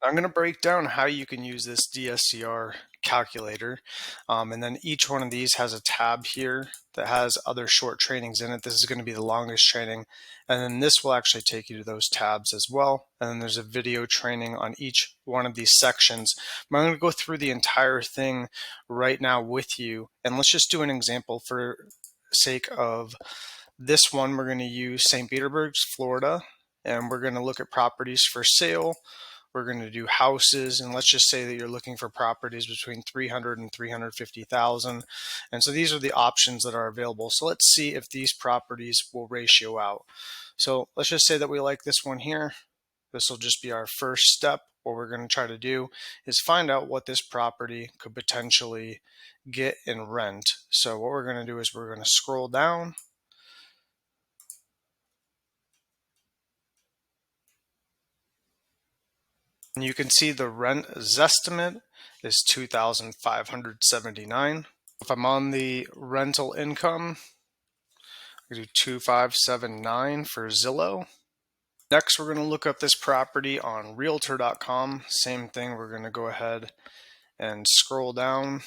I'm going to break down how you can use this DSCR calculator. And then each one of these has a tab here that has other short trainings in it. This is going to be the longest training. And then this will actually take you to those tabs as well. And then there's a video training on each one of these sections. But I'm going to go through the entire thing right now with you. And let's just do an example for sake of this one. We're going to use St. Petersburg, Florida, and we're going to look at properties for sale. We're going to do houses, and let's just say that you're looking for properties between 300 and 350,000. And so these are the options that are available. So let's see if these properties will ratio out. So let's just say that we like this one here. This will just be our first step. What we're going to try to do is find out what this property could potentially get in rent. So what we're going to do is we're going to scroll down. And you can see the rent estimate is $2,579. If I'm on the rental income, I do 2,579 for Zillow. Next, we're going to look up this property on realtor.com. Same thing, we're going to go ahead and scroll down.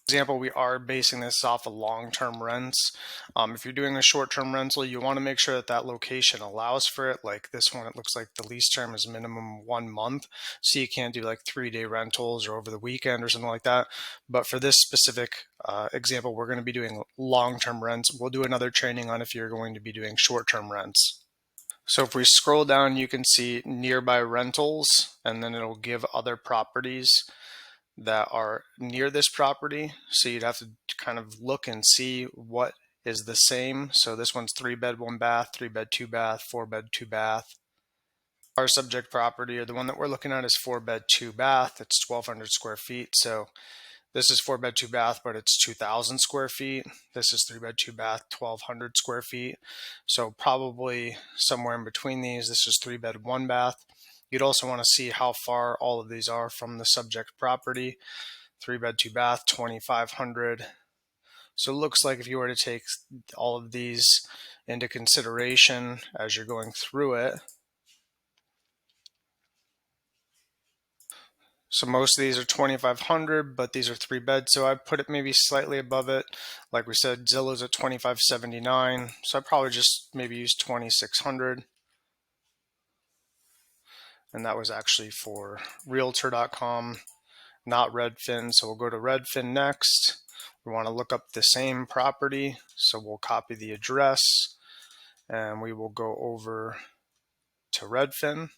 Example, we are basing this off of long-term rents. If you're doing a short-term rental, you want to make sure that that location allows for it. Like this one, it looks like the lease term is minimum 1 month, so you can't do like 3-day rentals or over the weekend or something like that. But for this specific example, we're going to be doing long-term rents. We'll do another training on if you're going to be doing short-term rents. So if we scroll down, you can see nearby rentals, and then it'll give other properties that are near this property. So you'd have to kind of look and see what is the same. So this one's 3-bed, 1-bath, 3-bed, 2-bath, 4-bed, 2-bath. Our subject property, or the one that we're looking at, is 4-bed, 2-bath. It's 1,200 square feet. So this is 4-bed, 2-bath, but it's 2,000 square feet. This is 3-bed, 2-bath, 1,200 square feet. So probably somewhere in between these. This is 3-bed, 1-bath. You'd also want to see how far all of these are from the subject property. 3-bed, 2-bath, 2,500. So it looks like if you were to take all of these into consideration as you're going through it. So most of these are 2,500, but these are 3-bed. So I put it maybe slightly above it. Like we said, Zillow's at 2,579. So I probably just maybe use 2,600. And that was actually for realtor.com, not Redfin. So we'll go to Redfin next. We want to look up the same property. So we'll copy the address and we will go over to Redfin.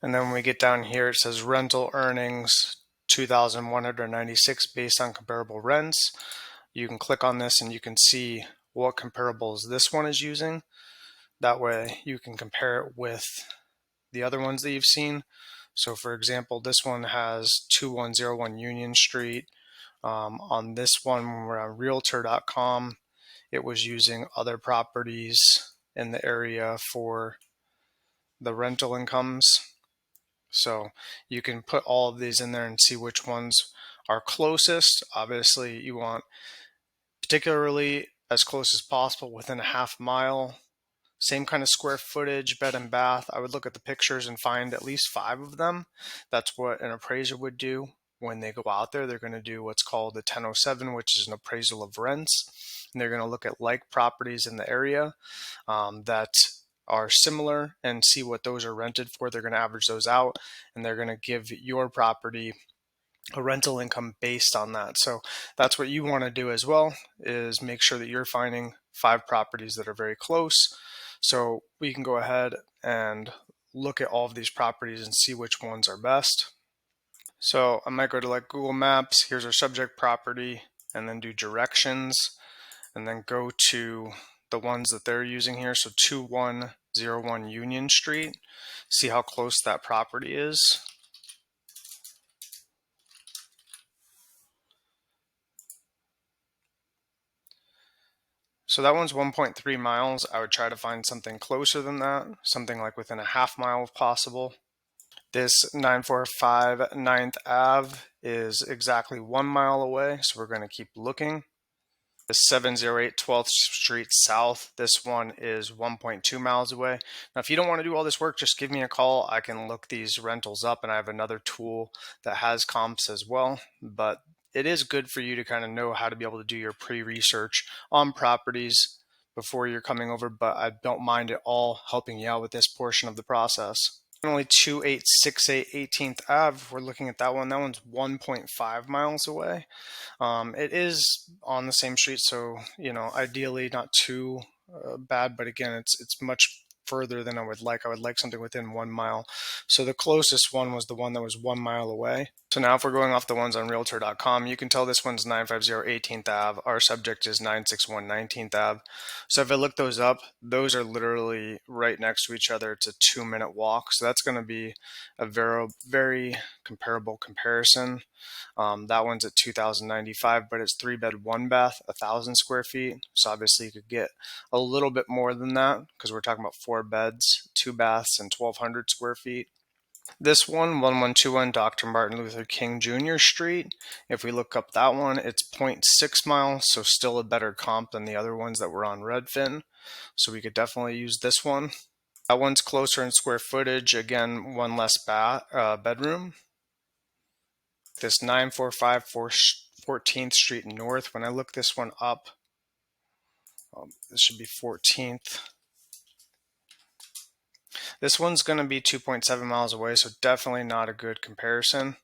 And then when we get down here, it says rental earnings 2,196 based on comparable rents. You can click on this and you can see what comparables this one is using. That way you can compare it with the other ones that you've seen. So for example, this one has 2101 Union Street. On this one, when we're on realtor.com, it was using other properties in the area for the rental incomes. So you can put all of these in there and see which ones are closest. Obviously, you want particularly as close as possible within a half mile. Same kind of square footage, bed and bath. I would look at the pictures and find at least 5 of them. That's what an appraiser would do when they go out there. They're going to do what's called a 1007, which is an appraisal of rents. And they're going to look at like properties in the area that are similar and see what those are rented for. They're going to average those out, and they're going to give your property a rental income based on that. So that's what you want to do as well, is make sure that you're finding 5 properties that are very close. So we can go ahead and look at all of these properties and see which ones are best. So I might go to like Google Maps, here's our subject property, and then do directions, and then go to the ones that they're using here. So 2101 Union Street, see how close that property is. So that one's 1.3 miles. I would try to find something closer than that, something like within a half mile if possible. This 945 9th Ave is exactly 1 mile away, so we're going to keep looking. The 708 12th Street South, this one is 1.2 miles away. Now, if you don't want to do all this work, just give me a call. I can look these rentals up, and I have another tool that has comps as well. But it is good for you to kind of know how to be able to do your pre-research on properties before you're coming over, but I don't mind at all helping you out with this portion of the process. Only 2868 18th Ave, we're looking at that one. That one's 1.5 miles away. It is on the same street, so ideally not too bad, but again, it's much further than I would like. I would like something within 1 mile. So the closest one was the one that was 1 mile away. So now if we're going off the ones on realtor.com, you can tell this one's 950 18th Ave. Our subject is 961 19th Ave. So if I look those up, those are literally right next to each other. It's a 2-minute walk. So that's going to be a very, very comparable comparison. That one's at 2,095, but it's 3-bed, 1-bath, 1,000 square feet. So obviously you could get a little bit more than that because we're talking about 4 beds, 2 baths, and 1,200 square feet. This one, 1121 Dr. Martin Luther King Jr. Street. If we look up that one, it's 0.6 miles, so still a better comp than the other ones that were on Redfin. So we could definitely use this one. That one's closer in square footage. Again, one less bedroom. This 945 14th Street North. When I look this one up, this should be 14th. This one's going to be 2.7 miles away, so definitely not a good comparison.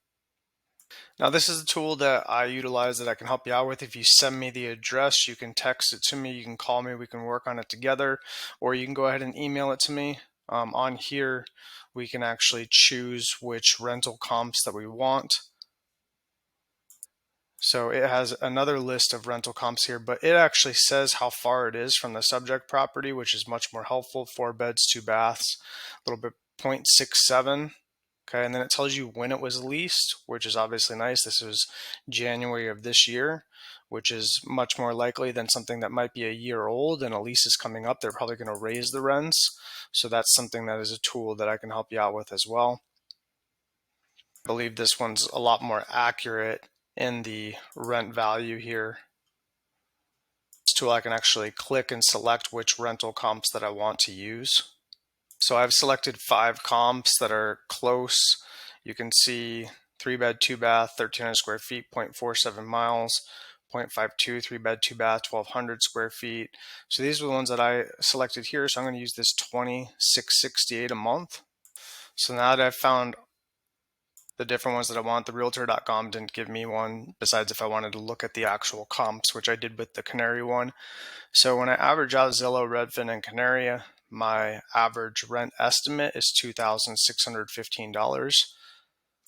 Now, this is a tool that I utilize that I can help you out with. If you send me the address, you can text it to me, you can call me, we can work on it together, or you can go ahead and email it to me. On here, we can actually choose which rental comps that we want. So it has another list of rental comps here, but it actually says how far it is from the subject property, which is much more helpful. 4 beds, 2 baths, a little bit 0.67. Okay, and then it tells you when it was leased, which is obviously nice. This was January of this year, which is much more likely than something that might be a year old and a lease is coming up. They're probably going to raise the rents. So that's something that is a tool that I can help you out with as well. I believe this one's a lot more accurate in the rent value here. This tool, I can actually click and select which rental comps that I want to use. So I've selected 5 comps that are close. You can see 3-bed, 2-bath, 1,300 square feet, 0.47 miles, 0.52, 3-bed, 2-bath, 1,200 square feet. So these are the ones that I selected here. So I'm going to use this $2,668 a month. So now that I've found the different ones that I want, the realtor.com didn't give me one besides if I wanted to look at the actual comps, which I did with the Canary one. So when I average out Zillow, Redfin, and Canary, my average rent estimate is $2,615.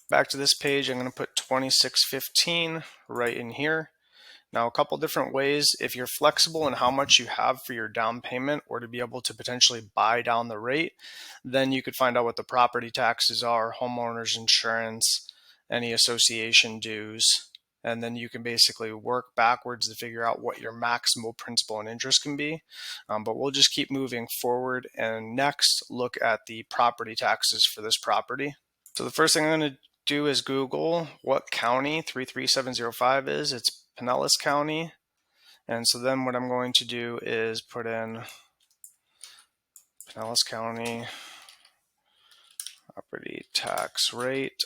Back to this page, I'm going to put $2,615 right in here. Now, a couple different ways. If you're flexible in how much you have for your down payment or to be able to potentially buy down the rate, then you could find out what the property taxes are, homeowners insurance, any association dues, and then you can basically work backwards to figure out what your maximal principal and interest can be. But we'll just keep moving forward and next look at the property taxes for this property. So the first thing I'm going to do is Google what county 33705 is. It's Pinellas County. And so then what I'm going to do is put in Pinellas County property tax rate.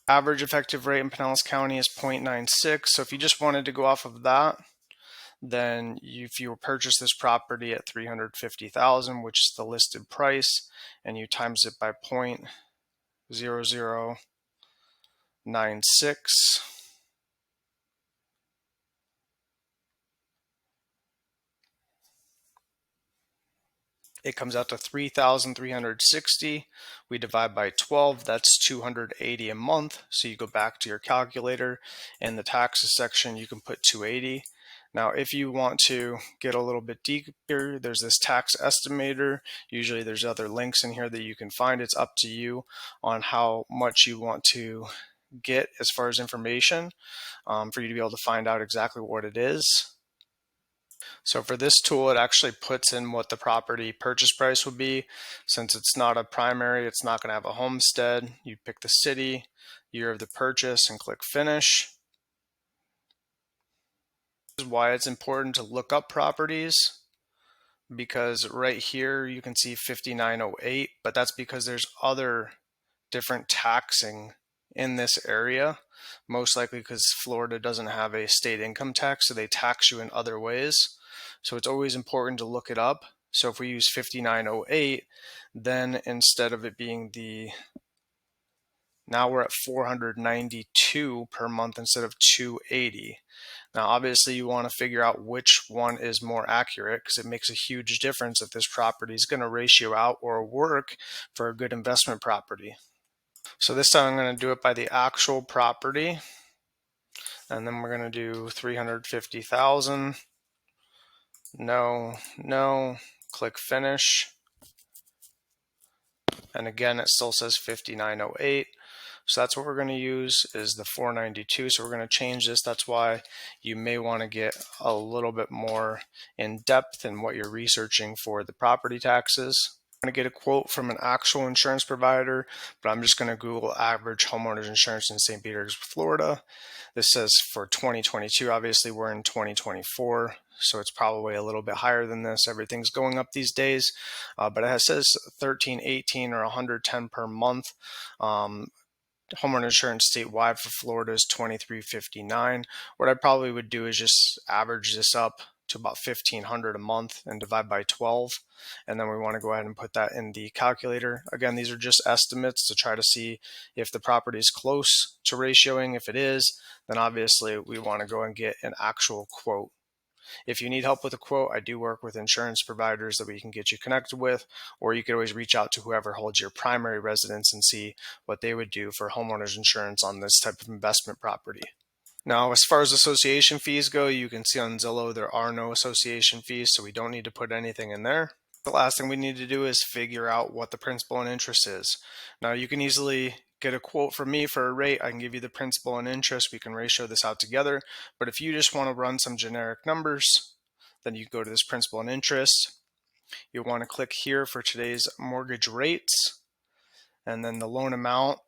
Average effective rate in Pinellas County is 0.96. So if you just wanted to go off of that, then if you purchase this property at $350,000, which is the listed price, and you times it by 0.0096, it comes out to $3,360. We divide by 12, that's $280 a month. So you go back to your calculator, in the taxes section, you can put $280. Now, if you want to get a little bit deeper, there's this tax estimator. Usually there's other links in here that you can find. It's up to you on how much you want to get as far as information for you to be able to find out exactly what it is. So for this tool, it actually puts in what the property purchase price would be. Since it's not a primary, it's not going to have a homestead. You pick the city, year of the purchase, and click finish. This is why it's important to look up properties, because right here you can see 5908, but that's because there's other different taxing in this area, most likely because Florida doesn't have a state income tax, so they tax you in other ways. So it's always important to look it up. So if we use 5908, then instead of it being now we're at 492 per month instead of 280. Now, obviously, you want to figure out which one is more accurate, because it makes a huge difference if this property is going to ratio out or work for a good investment property. So this time I'm going to do it by the actual property, and then we're going to do 350,000. No, click finish. And again, it still says 5908. So that's what we're going to use, is the 492. So we're going to change this. That's why you may want to get a little bit more in depth in what you're researching for the property taxes. I'm going to get a quote from an actual insurance provider, but I'm just going to Google average homeowners insurance in St. Petersburg, Florida. This says for 2022. Obviously, we're in 2024, so it's probably a little bit higher than this. Everything's going up these days, but it says 1318 or 110 per month. Homeowner insurance statewide for Florida is $23.59. What I probably would do is just average this up to about $1,500 a month and divide by 12. And then we want to go ahead and put that in the calculator. Again, these are just estimates to try to see if the property is close to ratioing. If it is, then obviously we want to go and get an actual quote. If you need help with a quote, I do work with insurance providers that we can get you connected with, or you could always reach out to whoever holds your primary residence and see what they would do for homeowners insurance on this type of investment property. Now, as far as association fees go, you can see on Zillow there are no association fees, so we don't need to put anything in there. The last thing we need to do is figure out what the principal and interest is. Now, you can easily get a quote from me for a rate. I can give you the principal and interest. We can ratio this out together. But if you just want to run some generic numbers, then you go to this principal and interest. You'll want to click here for today's mortgage rates, and then the loan amount.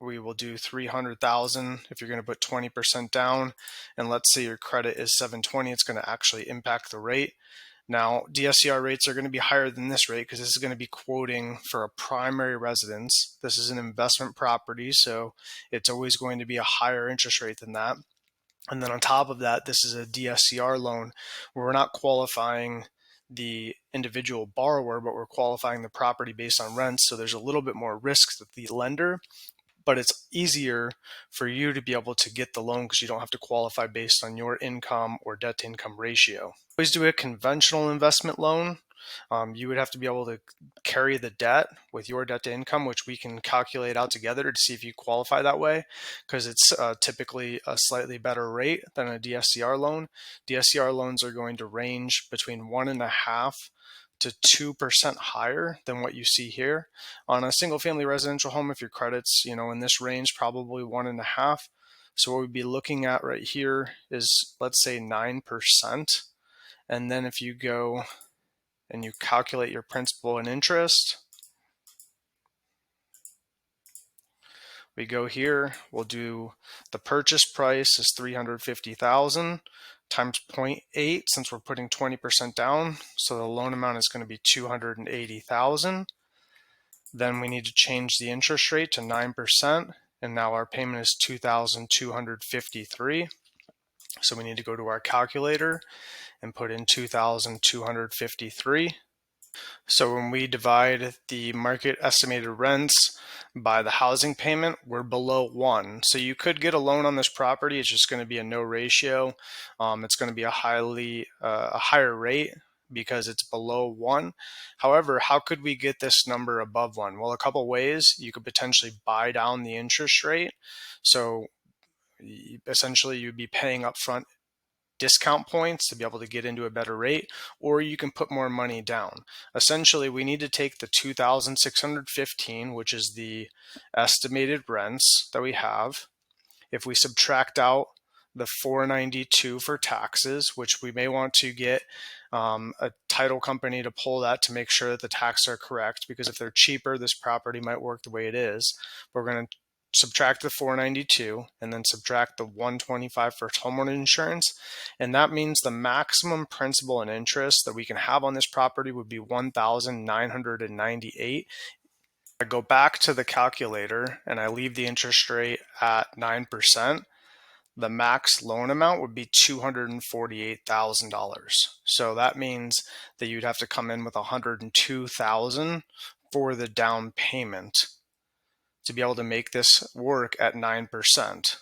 We will do 300,000 if you're going to put 20% down, and let's say your credit is 720. It's going to actually impact the rate. Now, DSCR rates are going to be higher than this rate because this is going to be quoting for a primary residence. This is an investment property, so it's always going to be a higher interest rate than that. And then on top of that, this is a DSCR loan where we're not qualifying the individual borrower, but we're qualifying the property based on rents. So there's a little bit more risk that the lender, but it's easier for you to be able to get the loan because you don't have to qualify based on your income or debt to income ratio. Always do a conventional investment loan. You would have to be able to carry the debt with your debt to income, which we can calculate out together to see if you qualify that way, because it's typically a slightly better rate than a DSCR loan. DSCR loans are going to range between 1.5% to 2% higher than what you see here. On a single family residential home, if your credit's in this range, probably 1.5%. So what we'd be looking at right here is, let's say, 9%. And then if you go and you calculate your principal and interest, we go here, we'll do the purchase price is 350,000 times 0.8, since we're putting 20% down. So the loan amount is going to be 280,000. Then we need to change the interest rate to 9%. And now our payment is 2,253. So we need to go to our calculator and put in 2,253. So when we divide the market estimated rents by the housing payment, we're below 1. So you could get a loan on this property. It's just going to be a no ratio. It's going to be a higher rate because it's below 1. However, how could we get this number above 1? Well, a couple ways. You could potentially buy down the interest rate. So essentially you'd be paying upfront discount points to be able to get into a better rate, or you can put more money down. Essentially, we need to take the 2,615, which is the estimated rents that we have. If we subtract out the 492 for taxes, which we may want to get a title company to pull that to make sure that the taxes are correct, because if they're cheaper, this property might work the way it is. But we're going to subtract the 492 and then subtract the 125 for homeowner insurance, and that means the maximum principal and interest that we can have on this property would be $1,998. I go back to the calculator and I leave the interest rate at 9%, the max loan amount would be $248,000. So that means that you'd have to come in with $102,000 for the down payment to be able to make this work at 9%.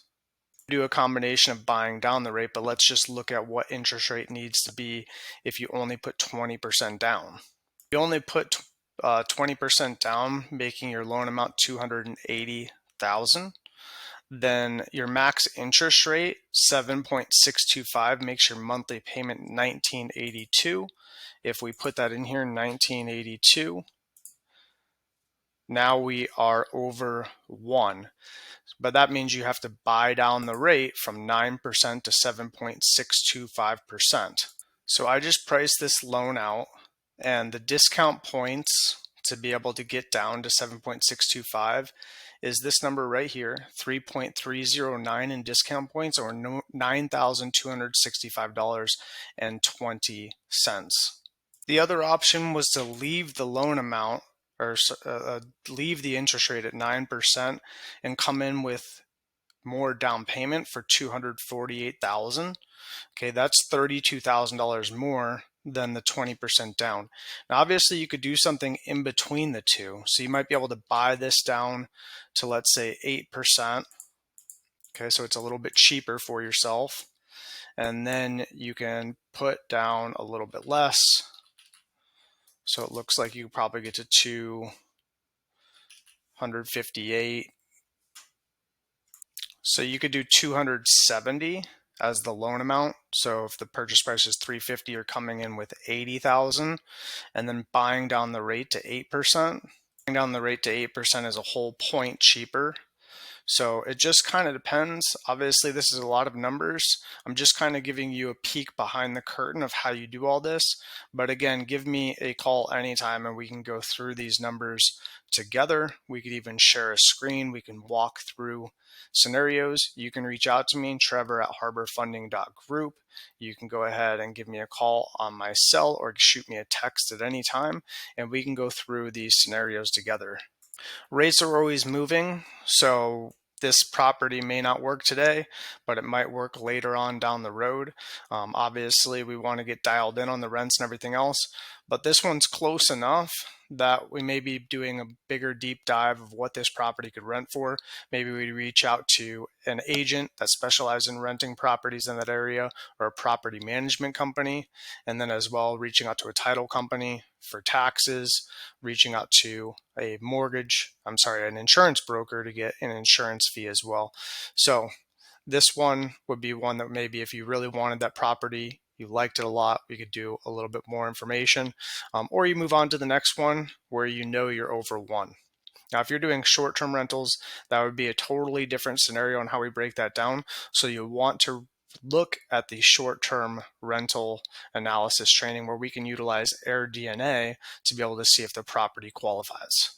Do a combination of buying down the rate, but let's just look at what interest rate needs to be if you only put 20% down. You only put 20% down, making your loan amount $280,000. Then your max interest rate, 7.625, makes your monthly payment $1,982. If we put that in here, $1,982, now we are over 1. But that means you have to buy down the rate from 9% to 7.625%. So I just priced this loan out, and the discount points to be able to get down to 7.625 is this number right here, 3.309 in discount points, or $9,265.20. The other option was to leave the loan amount, or leave the interest rate at 9% and come in with more down payment for $248,000. Okay, that's $32,000 more than the 20% down. Now, obviously, you could do something in between the two. So you might be able to buy this down to, let's say, 8%. Okay, so it's a little bit cheaper for yourself. And then you can put down a little bit less. So it looks like you probably get to 258. So you could do 270 as the loan amount. So if the purchase price is 350, you're coming in with 80,000, and then buying down the rate to 8%. Buying down the rate to 8% is a whole point cheaper. So it just kind of depends. Obviously, this is a lot of numbers. I'm just kind of giving you a peek behind the curtain of how you do all this. But again, give me a call anytime and we can go through these numbers together. We could even share a screen. We can walk through scenarios. You can reach out to me, Trevor at harborfunding.group. You can go ahead and give me a call on my cell or shoot me a text at any time, and we can go through these scenarios together. Rates are always moving, so this property may not work today, but it might work later on down the road. Obviously, we want to get dialed in on the rents and everything else, but this one's close enough that we may be doing a bigger deep dive of what this property could rent for. Maybe we reach out to an agent that specializes in renting properties in that area, or a property management company, and then as well reaching out to a title company for taxes, reaching out to an insurance broker to get an insurance fee as well. So this one would be one that maybe if you really wanted that property, you liked it a lot, we could do a little bit more information, or you move on to the next one where you know you're over 1. Now, if you're doing short-term rentals, that would be a totally different scenario on how we break that down. So you want to look at the short-term rental analysis training where we can utilize AirDNA to be able to see if the property qualifies.